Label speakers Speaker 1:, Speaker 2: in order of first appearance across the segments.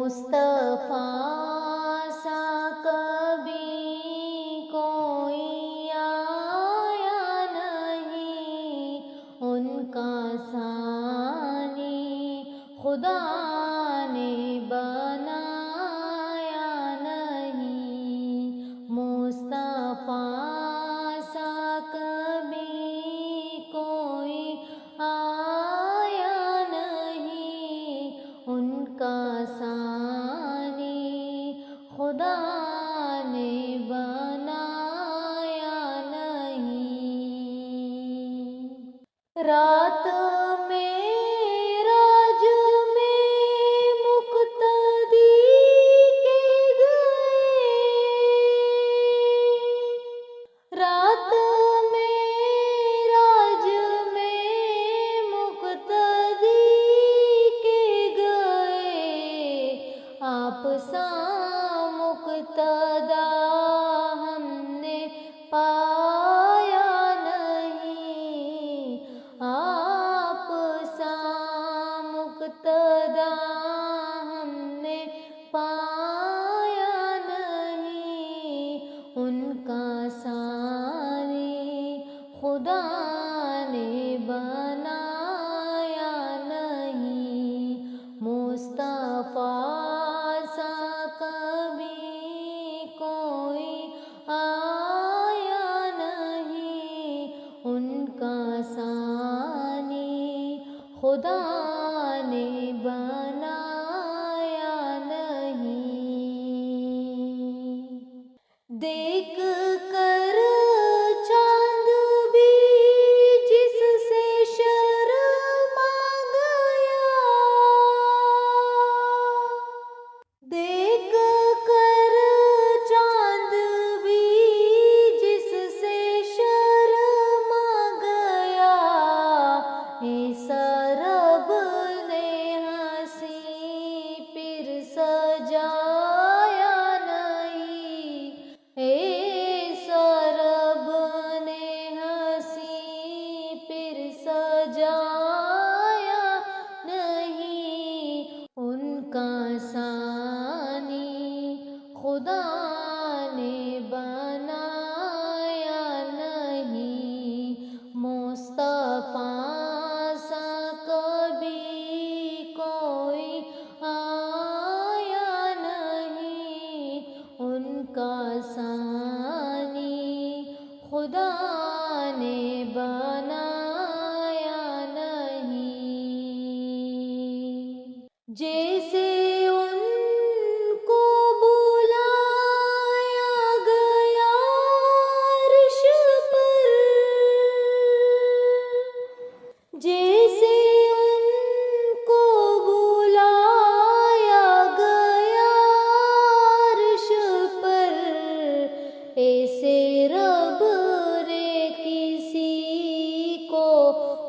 Speaker 1: مصطفیٰ سا کبھی کوئی آیا نہیں، ان کا ثانی خدا نے بنایا نہیں، مصطفیٰ سا کبھی کوئی آیا نہیں، ان کا ثانی خدا نے بنایا نہیں۔ رات معراج میں مقتدی کے گئے، رات معراج میں مقتدی کے گئے، آپ سا مقتدا ہم نے پایا نہیں، آپ سا مقتدا ہم نے پایا نہیں، ان کا ثانی خدا نے بنایا نہیں، مصطفیٰ سا کبھی کوئی آیا نہیں، ان کا ثانی خدا نے بنایا نہیں۔ دیکھ کر چاند بھی جس سے شرما گیا، دیکھ کر چاند بھی جس سے شرما گیا، ایسا رب نے ہنسی پھر سجایا نہیں، ایسا رب نے ہنسی پھر سجایا نہیں، ان کا ثانی خدا نے بنایا نہیں، مصطفیٰ سا کبھی کوئی آیا نہیں، ان کا ثانی خدا نے بنایا نہیں۔ جیسے ان کو بلایا گیا عرش پر، جیسے ان کو بلایا گیا عرش پر، ایسے رب نے کسی کو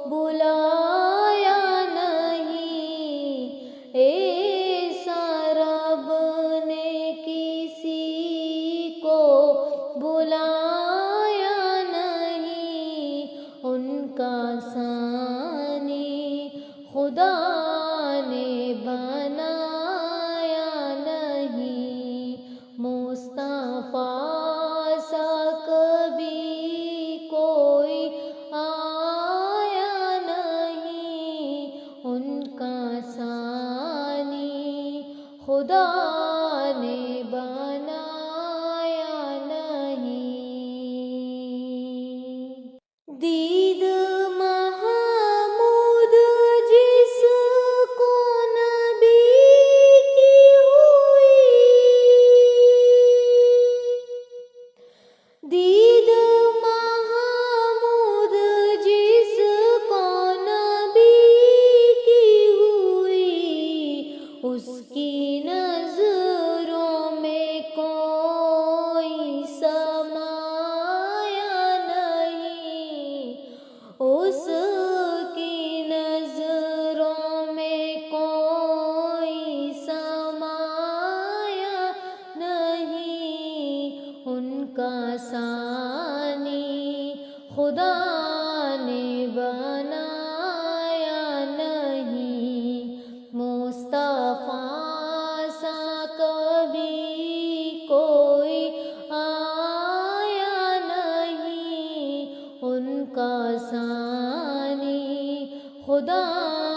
Speaker 1: بلایا نہیں، ایسا رب نے کسی کو بلایا نہیں، ان کا ثانی خدا نے بنایا نہیں، مصطفیٰ سا کبھی کوئی آیا نہیں، ان کا ثانی خدا نے بنایا نہیں۔ دید محمود جس کو نبی کی ہوئی، دید محمود جس کو نبی کی ہوئی، اس کی نظروں میں کوئی سمایا نہیں، اس کی نظروں میں کوئی سمایا نہیں، ان کا ثانی خدا نے بنایا نہیں، مصطفیٰ سا کا ثانی خدا